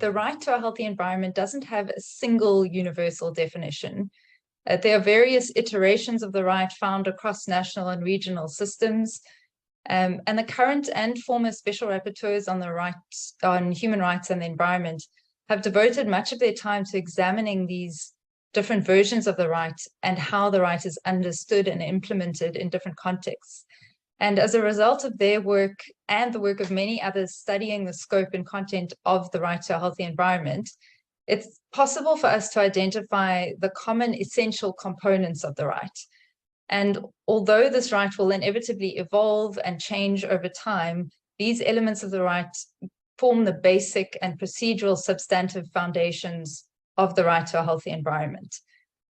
the right to a healthy environment doesn't have a single universal definition. There are various iterations of the right found across national and regional systems. And the current and former special rapporteurs on human rights and the environment have devoted much of their time to examining these different versions of the right and how the right is understood and implemented in different contexts. And as a result of their work and the work of many others studying the scope and content of the right to a healthy environment, it's possible for us to identify the common essential components of the right. And although this right will inevitably evolve and change over time, these elements of the right form the basic and procedural substantive foundations of the right to a healthy environment.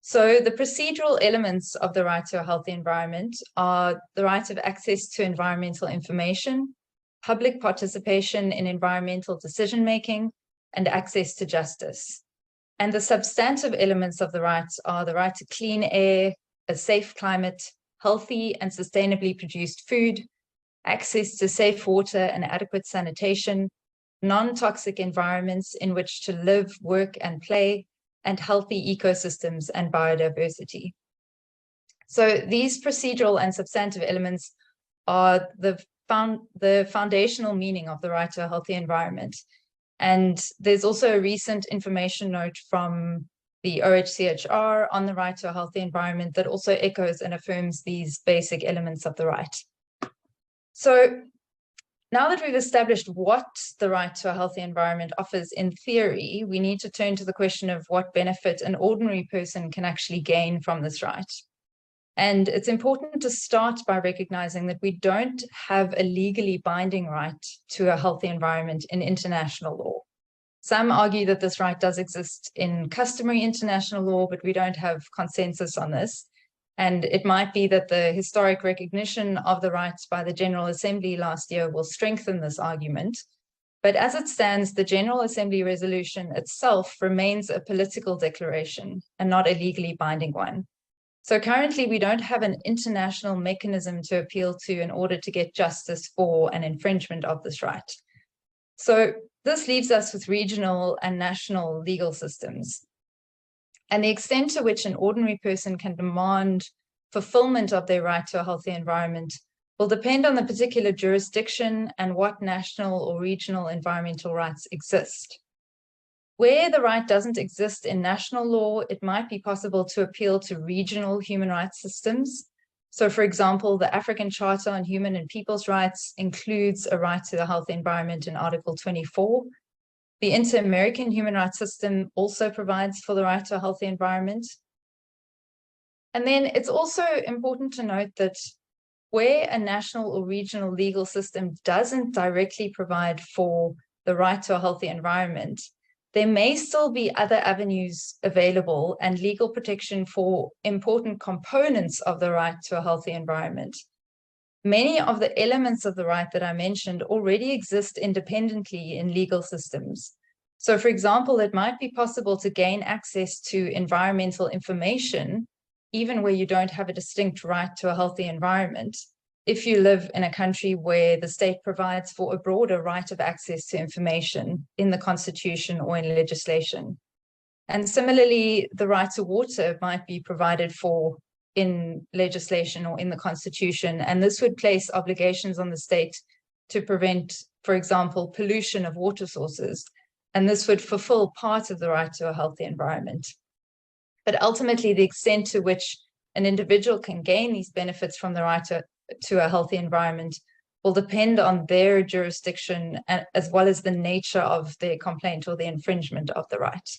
So the procedural elements of the right to a healthy environment are the right of access to environmental information, public participation in environmental decision-making, and access to justice. And the substantive elements of the rights are the right to clean air, a safe climate, healthy and sustainably produced food, access to safe water and adequate sanitation, non-toxic environments in which to live, work, and play, and healthy ecosystems and biodiversity. So these procedural and substantive elements are the foundational meaning of the right to a healthy environment. And there's also a recent information note from the OHCHR on the right to a healthy environment that also echoes and affirms these basic elements of the right. So now that we've established what the right to a healthy environment offers in theory, we need to turn to the question of what benefit an ordinary person can actually gain from this right. And it's important to start by recognizing that we don't have a legally binding right to a healthy environment in international law. Some argue that this right does exist in customary international law, but we don't have consensus on this. And it might be that the historic recognition of the rights by the General Assembly last year will strengthen this argument. But as it stands, the General Assembly resolution itself remains a political declaration and not a legally binding one. So currently, we don't have an international mechanism to appeal to in order to get justice for an infringement of this right. So this leaves us with regional and national legal systems. And the extent to which an ordinary person can demand fulfillment of their right to a healthy environment will depend on the particular jurisdiction and what national or regional environmental rights exist. Where the right doesn't exist in national law, it might be possible to appeal to regional human rights systems. So, for example, the African Charter on Human and People's Rights includes a right to a healthy environment in Article 24. The Inter-American Human Rights System also provides for the right to a healthy environment. And then it's also important to note that where a national or regional legal system doesn't directly provide for the right to a healthy environment, there may still be other avenues available and legal protection for important components of the right to a healthy environment. Many of the elements of the right that I mentioned already exist independently in legal systems. So, for example, it might be possible to gain access to environmental information, even where you don't have a distinct right to a healthy environment, if you live in a country where the state provides for a broader right of access to information in the constitution or in legislation. And similarly, the right to water might be provided for in legislation or in the constitution, and this would place obligations on the state to prevent, for example, pollution of water sources, and this would fulfill part of the right to a healthy environment. But ultimately, the extent to which an individual can gain these benefits from the right to a healthy environment will depend on their jurisdiction as well as the nature of their complaint or the infringement of the right.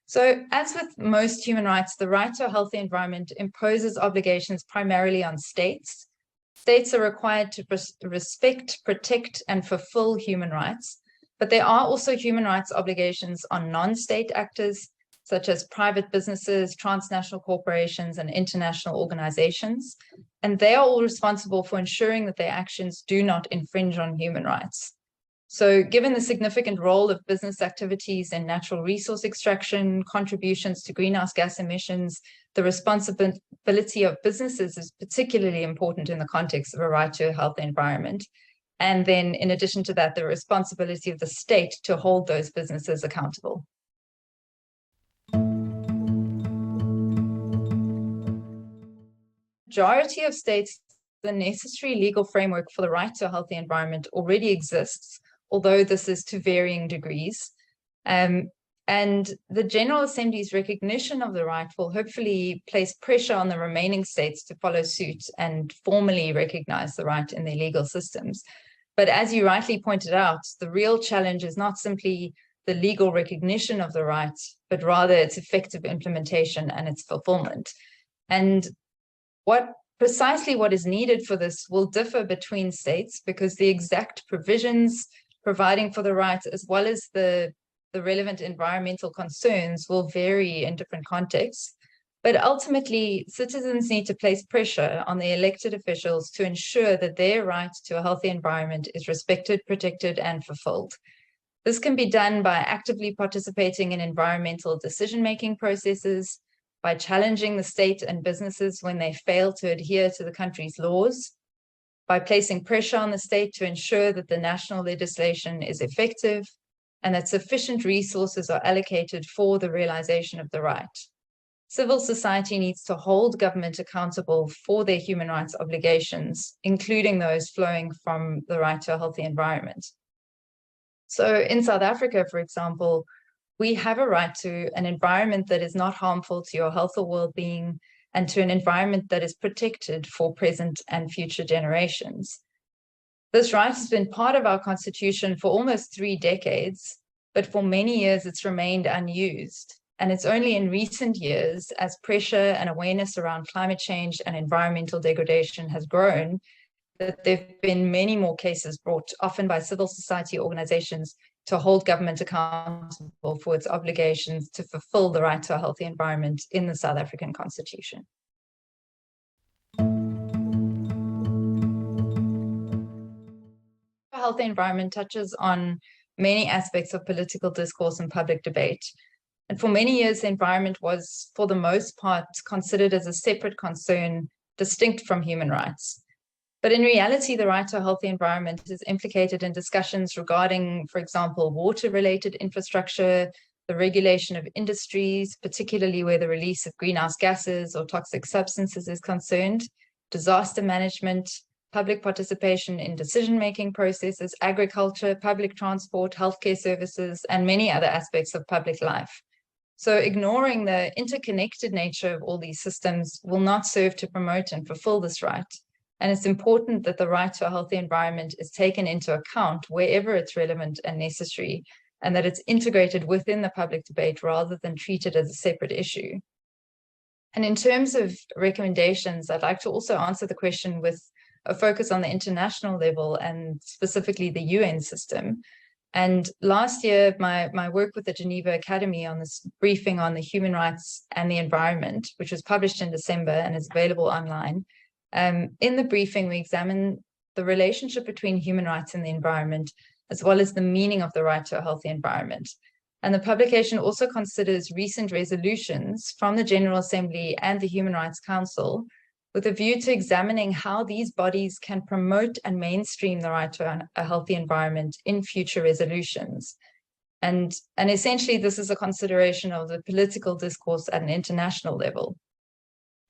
So, as with most human rights, the right to a healthy environment imposes obligations primarily on states. States are required to respect, protect, and fulfill human rights, but there are also human rights obligations on non-state actors, such as private businesses, transnational corporations, and international organizations, and they are all responsible for ensuring that their actions do not infringe on human rights. So given the significant role of business activities in natural resource extraction, contributions to greenhouse gas emissions, the responsibility of businesses is particularly important in the context of a right to a healthy environment. And then in addition to that, the responsibility of the state to hold those businesses accountable. Majority of states, the necessary legal framework for the right to a healthy environment already exists, although this is to varying degrees. And the General Assembly's recognition of the right will hopefully place pressure on the remaining states to follow suit and formally recognize the right in their legal systems. But as you rightly pointed out, the real challenge is not simply the legal recognition of the right, but rather its effective implementation and its fulfillment. And precisely what is needed for this will differ between states, because the exact provisions providing for the right, as well as the relevant environmental concerns, will vary in different contexts. But ultimately, citizens need to place pressure on the elected officials to ensure that their right to a healthy environment is respected, protected, and fulfilled. This can be done by actively participating in environmental decision-making processes, by challenging the state and businesses when they fail to adhere to the country's laws, by placing pressure on the state to ensure that the national legislation is effective and that sufficient resources are allocated for the realization of the right. Civil society needs to hold government accountable for their human rights obligations, including those flowing from the right to a healthy environment. So in South Africa, for example, we have a right to an environment that is not harmful to your health or well-being, and to an environment that is protected for present and future generations. This right has been part of our constitution for almost 3 decades, but for many years it's remained unused. And it's only in recent years, as pressure and awareness around climate change and environmental degradation has grown, that there have been many more cases brought, often by civil society organizations, to hold government accountable for its obligations to fulfill the right to a healthy environment in the South African Constitution. A healthy environment touches on many aspects of political discourse and public debate. And for many years, the environment was, for the most part, considered as a separate concern, distinct from human rights. But in reality, the right to a healthy environment is implicated in discussions regarding, for example, water-related infrastructure, the regulation of industries, particularly where the release of greenhouse gases or toxic substances is concerned, disaster management, public participation in decision-making processes, agriculture, public transport, healthcare services, and many other aspects of public life. So ignoring the interconnected nature of all these systems will not serve to promote and fulfill this right. And it's important that the right to a healthy environment is taken into account wherever it's relevant and necessary, and that it's integrated within the public debate rather than treated as a separate issue. And in terms of recommendations, I'd like to also answer the question with a focus on the international level and specifically the UN system. And last year, my work with the Geneva Academy on this briefing on the human rights and the environment, which was published in December and is available online. In the briefing, we examine the relationship between human rights and the environment, as well as the meaning of the right to a healthy environment. And the publication also considers recent resolutions from the General Assembly and the Human Rights Council, with a view to examining how these bodies can promote and mainstream the right to a healthy environment in future resolutions. And essentially, this is a consideration of the political discourse at an international level.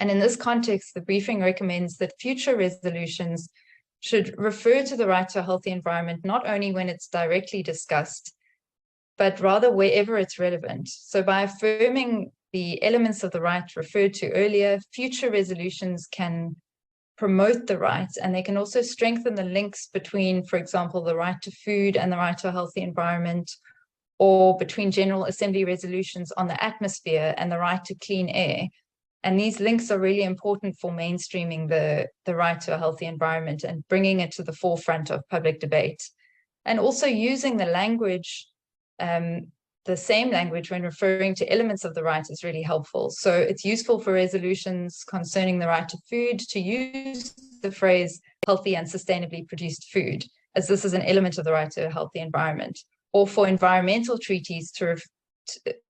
And in this context, the briefing recommends that future resolutions should refer to the right to a healthy environment, not only when it's directly discussed, but rather wherever it's relevant. So by affirming the elements of the right referred to earlier, future resolutions can promote the right, and they can also strengthen the links between, for example, the right to food and the right to a healthy environment, or between General Assembly resolutions on the atmosphere and the right to clean air. And these links are really important for mainstreaming the right to a healthy environment and bringing it to the forefront of public debate. And also using the language, the same language when referring to elements of the right is really helpful. So it's useful for resolutions concerning the right to food to use the phrase healthy and sustainably produced food. as this is an element of the right to a healthy environment, or for environmental treaties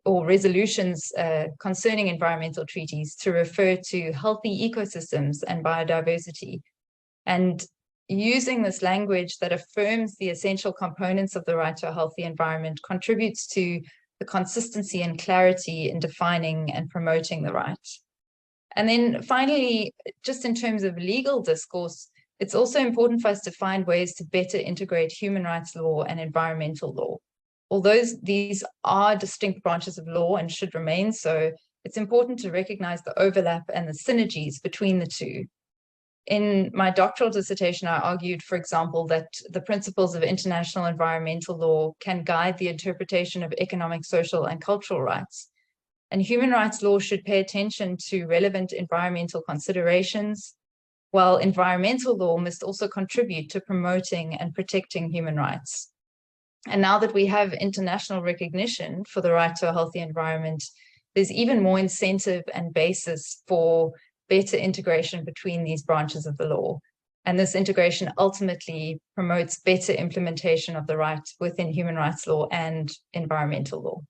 or resolutions concerning environmental treaties to refer to healthy ecosystems and biodiversity. And using this language that affirms the essential components of the right to a healthy environment contributes to the consistency and clarity in defining and promoting the right. And then finally, just in terms of legal discourse, it's also important for us to find ways to better integrate human rights law and environmental law. Although these are distinct branches of law and should remain so, it's important to recognize the overlap and the synergies between the two. In my doctoral dissertation, I argued, for example, that the principles of international environmental law can guide the interpretation of economic, social, and cultural rights. And human rights law should pay attention to relevant environmental considerations, while environmental law must also contribute to promoting and protecting human rights. And now that we have international recognition for the right to a healthy environment, there's even more incentive and basis for better integration between these branches of the law. And this integration ultimately promotes better implementation of the right within human rights law and environmental law.